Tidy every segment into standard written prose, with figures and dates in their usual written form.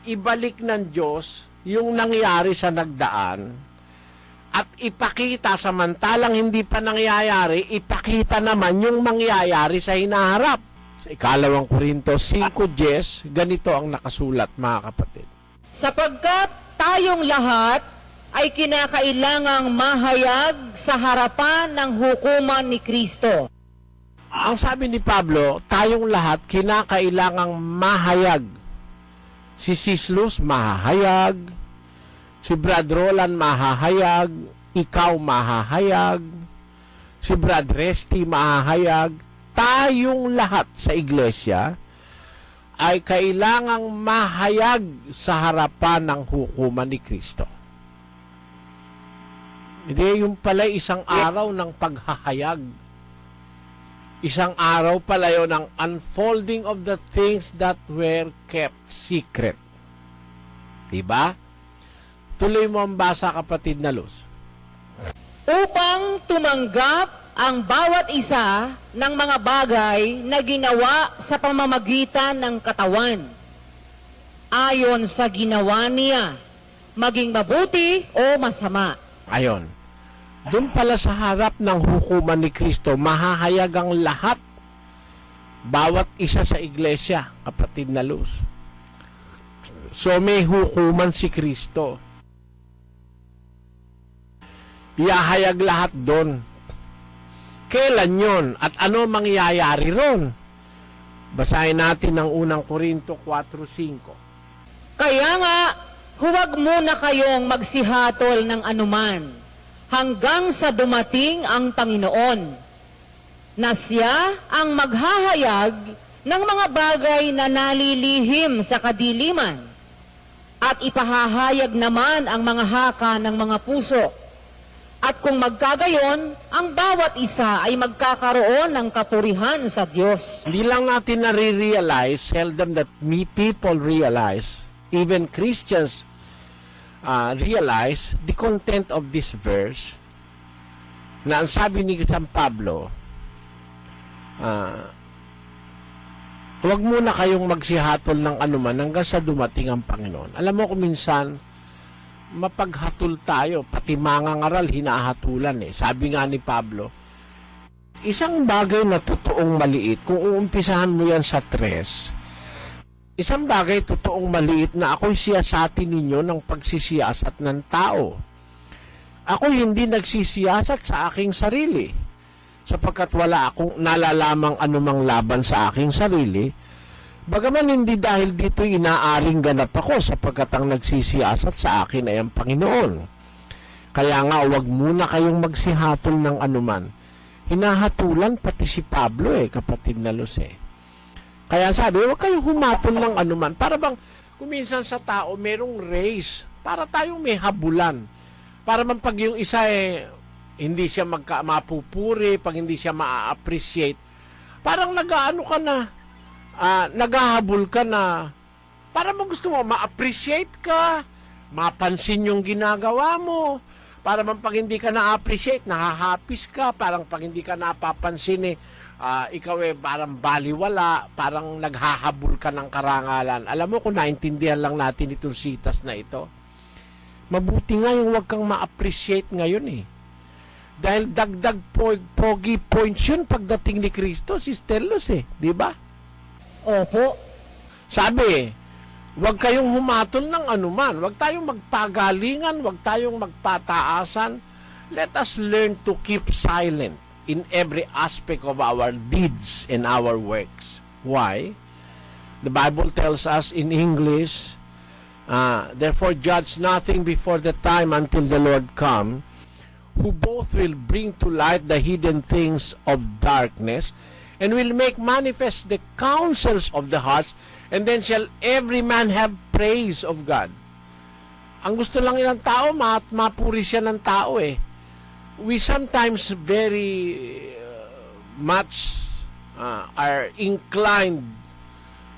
ibalik ng Diyos yung nangyari sa nagdaan at ipakita samantalang hindi pa nangyayari, ipakita naman yung mangyayari sa hinaharap. Sa 2 Korinto 5:10, ganito ang nakasulat, mga kapatid. Sapagkat tayong lahat ay kinakailangang mahayag sa harapan ng hukuman ni Kristo. Ang sabi ni Pablo, tayong lahat kinakailangang mahayag. Si Sislus mahahayag, si Brad Roland mahahayag, ikaw mahahayag, si Brad Resty mahahayag. Tayong lahat sa iglesia ay kailangang mahayag sa harapan ng hukuman ni Kristo. Hindi, yung pala isang araw ng paghahayag. Isang araw pala yun ng unfolding of the things that were kept secret. Diba? Tuloy mo ang basa, kapatid na Luz. Upang tumanggap ang bawat isa ng mga bagay na ginawa sa pamamagitan ng katawan, ayon sa ginawa niya, maging mabuti o masama. Ayon. Doon pala sa harap ng hukuman ni Kristo, mahahayag ang lahat, bawat isa sa iglesia, kapatid na Luz. So may hukuman si Kristo. Ihahayag lahat doon. Kailan yon at ano mangyayari ron? Basahin natin ang 1 Korinto 4:5. Kaya nga, huwag muna kayong magsihatol ng anuman hanggang sa dumating ang Panginoon, na siya ang maghahayag ng mga bagay na nalilihim sa kadiliman at ipahahayag naman ang mga haka ng mga puso. At kung magkagayon, ang bawat isa ay magkakaroon ng kapurihan sa Diyos. Hindi lang natin nare-realize, seldom that people realize, even Christians realize the content of this verse, na ang sabi ni San Pablo, huwag muna kayong magsihatol ng anuman hanggang sa dumating ang Panginoon. Alam mo kung minsan, mapaghatol tayo, pati mangangaral hinahatulan eh. Sabi nga ni Pablo, isang bagay na totoong maliit, kung uumpisahan mo yan sa 3, isang bagay totoong maliit na ako'y siyasatin ninyo ng pagsisiyasat ng tao. Ako hindi nagsisiyasat sa aking sarili, sapagkat wala akong nalalamang anumang laban sa aking sarili. Bagaman hindi dahil dito inaaring ganap ako, sapagkat ang nagsisiyasat sa akin ay ang Panginoon. Kaya nga, huwag muna kayong magsihatol ng anuman. Hinahatulan pati si Pablo kapatid na Luz Kaya sabi, huwag kayong humatol ng anuman. Para bang, kuminsan sa tao, merong race. Para tayong may habulan. Para man pag yung isa hindi siya mapupuri, pag hindi siya ma-appreciate, parang nag-aano ka na, naghahabol ka na, para mo gusto mo ma-appreciate ka, mapansin yung ginagawa mo, para man pag hindi ka na-appreciate, nahahapis ka, parang pag hindi ka napapansin ikaw parang baliwala, parang naghahabol ka ng karangalan. Alam mo, kung naintindihan lang natin itong sitas na ito, mabuti nga yung huwag kang ma-appreciate ngayon dahil dagdag pogi points yun pagdating ni Kristo, Sister Luz di ba? Opo. Sabi, huwag kayong humatol ng anuman, huwag tayong magpagalingan, huwag tayong magpataasan. Let us learn to keep silent in every aspect of our deeds and our works. Why? The Bible tells us in English, therefore judge nothing before the time until the Lord come, who both will bring to light the hidden things of darkness, and will make manifest the counsels of the hearts, and then shall every man have praise of God. Ang gusto lang ng tao, mapuri siya ng tao We sometimes very much are inclined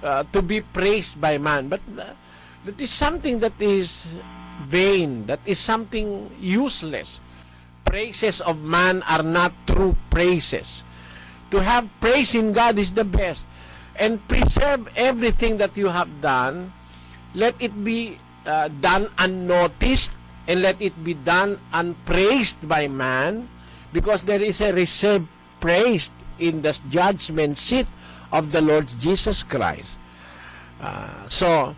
to be praised by man, but that is something that is vain, that is something useless. Praises of man are not true praises. To have praise in God is the best. And preserve everything that you have done let it be done unnoticed, and let it be done unpraised by man, because there is a reserved praise in the judgment seat of the Lord Jesus Christ. So,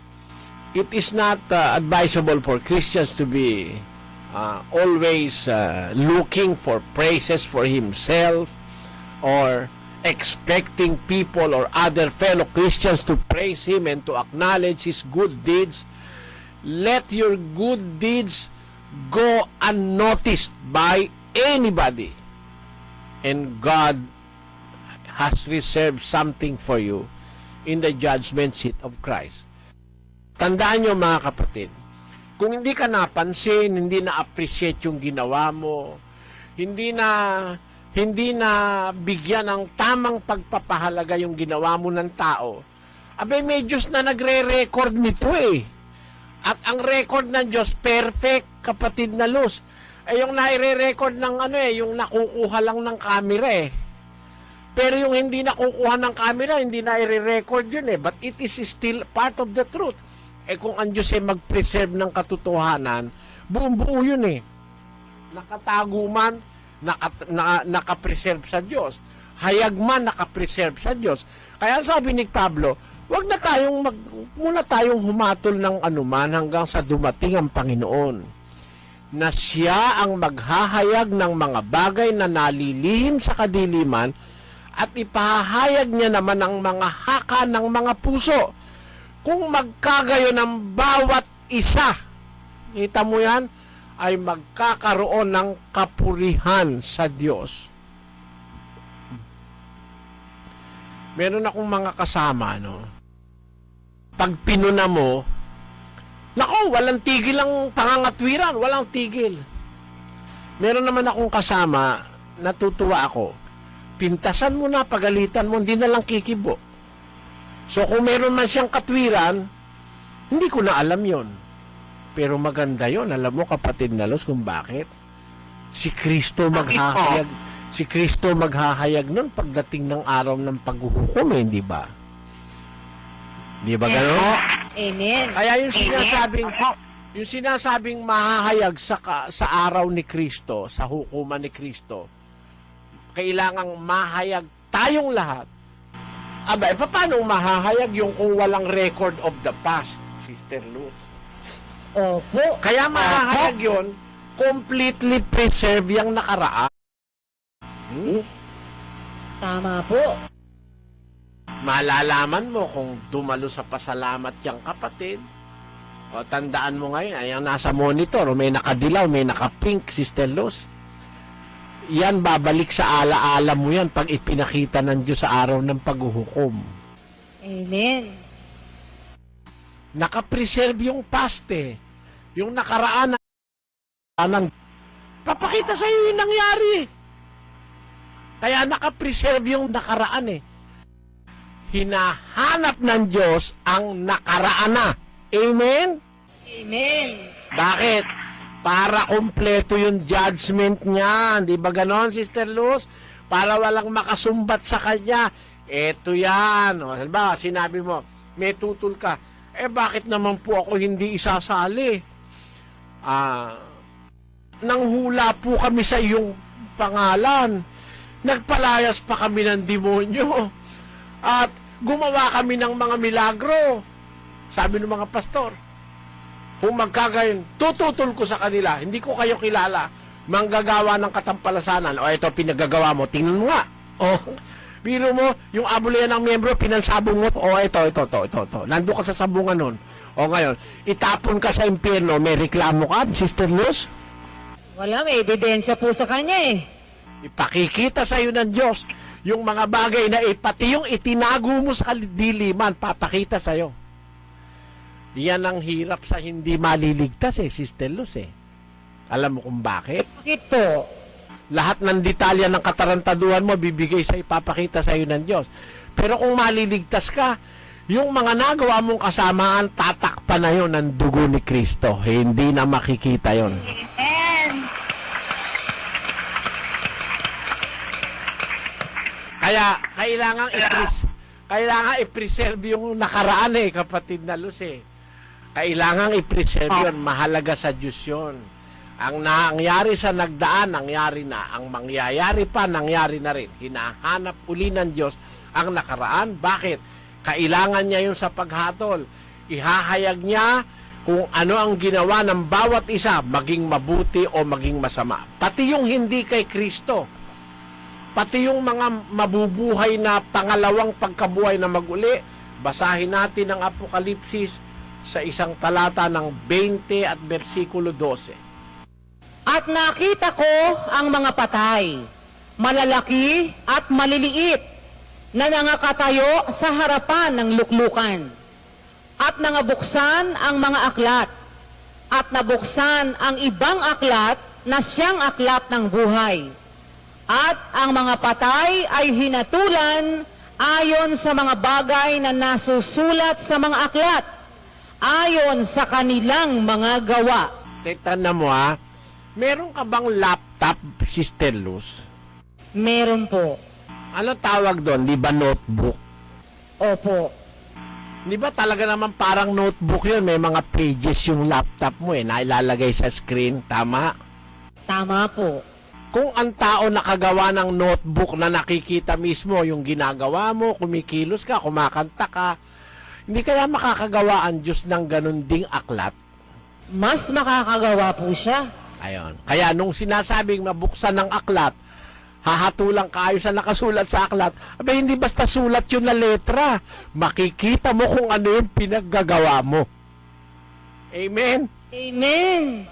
it is not advisable for Christians to be always looking for praises for himself, or expecting people or other fellow Christians to praise him and to acknowledge his good deeds. Let your good deeds go unnoticed by anybody, and God has reserved something for you in the judgment seat of Christ. Tandaan nyo mga kapatid, kung hindi ka napansin, hindi na-appreciate yung ginawa mo, hindi na bigyan ng tamang pagpapahalaga yung ginawa mo ng tao, abay may Diyos na nagre-record nito eh. At ang record ng Diyos, perfect, kapatid na Luz. Yung naire-record ng yung nakukuha lang ng camera eh. Pero yung hindi nakukuha ng camera, hindi naire-record yun eh. But it is still part of the truth. Kung ang Diyos ay mag-preserve ng katotohanan, buong-buo yun eh. Nakatago man, nakapreserve sa Diyos. Hayag man, nakapreserve sa Diyos. Kaya sabi ni Pablo, muna tayong humatol ng anuman hanggang sa dumating ang Panginoon, na siya ang maghahayag ng mga bagay na nalilihim sa kadiliman, at ipahayag niya naman ang mga haka ng mga puso, kung magkagayo ng bawat isa. Kita mo yan? Ay magkakaroon ng kapurihan sa Diyos. Meron akong mga kasama, pag pinuna mo, nako, walang tigil ang pangangatwiran, walang tigil. Meron naman akong kasama, natutuwa ako, pintasan mo na, pagalitan mo, hindi na lang kikibo. So kung meron man siyang katwiran, hindi ko na alam yon. Pero maganda yon. Alam mo kapatid na Luz kung bakit? Si Kristo maghahayag nun pagdating ng araw ng paghuhukom, hindi ba? Di ba gano'n? Amen. Kaya yung sinasabing mahahayag sa araw ni Kristo, sa hukuman ni Kristo, kailangang mahayag tayong lahat. Aba, paano mahahayag yung kung walang record of the past, Sister Luz? Opo. Kaya mahahayag yun, completely preserve yung nakaraan. Tama po. Malalaman mo kung dumalo sa pasalamat yung kapatid. O tandaan mo ngayon, ay ang nasa monitor, may nakadilaw, may nakapink, Sister Luz. Yan, babalik sa alaala mo yan pag ipinakita ng Diyos sa araw ng paghuhukom. Amen. Nakapreserve yung past eh. Yung nakaraan papakita sa iyo yung nangyari. Kaya nakapreserve yung nakaraan eh. Hinahanap ng Diyos ang nakaraan na. Amen? Amen. Bakit? Para kumpleto yung judgment niya. Di ba ganon, Sister Luz? Para walang makasumbat sa kanya. Eto yan. O, halimbawa, sinabi mo, may tutol ka. Bakit naman po ako hindi isasali? Nanghula po kami sa iyong pangalan. Nagpalayas pa kami ng demonyo. At gumawa kami ng mga milagro. Sabi ng mga pastor, kung magkagayon, tututol ko sa kanila. Hindi ko kayo kilala. Manggagawa ng katampalasanan. O ito, pinagagawa mo. Tingnan mo nga. O, biro mo, yung abulayan ng miyembro, pinansabong mo. O ito. Nandun ka sa sabungan nun. O ngayon, itapon ka sa impyerno. May reklamo ka, Sister Luz? Wala, may ebidensya po sa kanya eh. Ipakikita sa iyo ng Diyos yung mga bagay na pati yung itinago mo sa diliman, papakita sa iyo. Yan ang hirap sa hindi maliligtas Sister Luz Alam mo kung bakit? Bakit po? Lahat ng detalya ng katarantaduhan mo bibigay sa ipapakita sa iyo ng Diyos. Pero kung maliligtas ka, yung mga nagawa mong kasamaan, tatakpan na yon ng dugo ni Kristo. Hindi na makikita yon. Amen. Kaya kailangan i-preserve yung nakaraan kapatid na Luz Kailangang i-preserve yun. Mahalaga sa Diyos yun. Ang nangyari sa nagdaan, nangyari na. Ang mangyayari pa, nangyari na rin. Hinahanap uli ng Diyos ang nakaraan. Bakit? Kailangan niya yun sa paghatol. Ihahayag niya kung ano ang ginawa ng bawat isa, maging mabuti o maging masama. Pati yung hindi kay Kristo. Pati yung mga mabubuhay na pangalawang pagkabuhay na maguli. Basahin natin ang Apokalipsis sa isang talata ng 20 at versikulo 12. At nakita ko ang mga patay, malalaki at maliliit, na nangakatayo sa harapan ng luklukan. At nangabuksan ang mga aklat, at nabuksan ang ibang aklat na siyang aklat ng buhay. At ang mga patay ay hinatulan ayon sa mga bagay na nasusulat sa mga aklat, ayon sa kanilang mga gawa. Tignan mo ha, meron ka bang laptop, Sister Luz? Meron po. Ano tawag doon? Di ba notebook? Opo. Di ba talaga naman parang notebook yun? May mga pages yung laptop mo na ilalagay sa screen. Tama? Tama po. Kung ang tao nakagawa ng notebook na nakikita mismo yung ginagawa mo, kumikilos ka, kumakanta ka, hindi kaya makakagawa ang Diyos ng ganun ding aklat? Mas makakagawa po siya. Ayon. Kaya nung sinasabing mabuksan ng aklat, hahatulang kayo sa nakasulat sa aklat, abay hindi basta sulat yun na letra. Makikita mo kung ano yung pinaggagawa mo. Amen? Amen.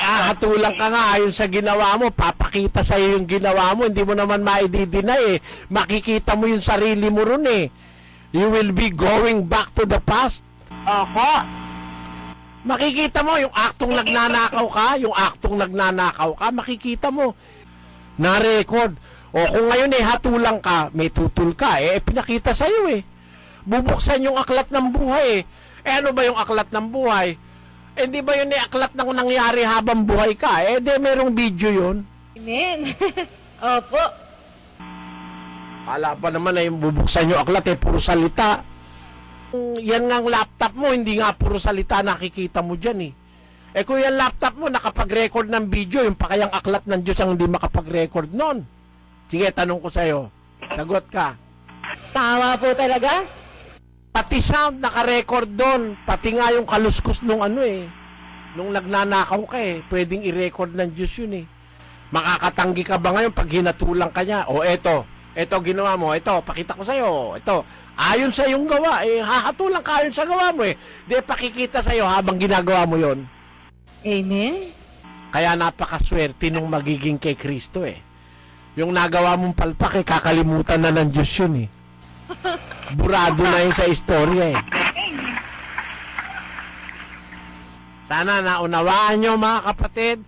Hatulang ka nga ayon sa ginawa mo, papakita sa iyo yung ginawa mo, hindi mo naman maididinay Makikita mo yung sarili mo ron You will be going back to the past. Opo. Makikita mo yung aktong nagnanakaw ka, makikita mo. Na-record. O kung ngayon hatulang ka, may tutul ka, pinakita sa iyo Bubuksan yung aklat ng buhay ano ba yung aklat ng buhay? Di ba yun aklat ng nangyari habang buhay ka? Merong video yun. Amen. Opo. Ala pa naman yung bubuksan yung aklat, puro salita. Yan nga ang laptop mo, hindi nga puro salita nakikita mo dyan kung yung laptop mo nakapag-record ng video, yung pa kayang aklat ng Diyos ang hindi makapag-record nun. Sige, tanong ko sa'yo. Sagot ka. Tama po talaga? Pati sound naka-record doon. Pati nga yung kaluskus nung nung nagnanakaw ka pwedeng i-record ng Diyos yun Makakatanggi ka ba ngayon pag hinatulang ka niya? O eto ginawa mo, pakita ko sa'yo. Ayon sa iyong gawa, hahatulang ka ayon sa gawa mo Di pakikita sa'yo habang ginagawa mo yon. Amen. Kaya napakaswerte nung magiging kay Kristo Yung nagawa mong palpak kakalimutan na ng Diyos yun Burado na yun sa istorya Sana naunawaan nyo mga kapatid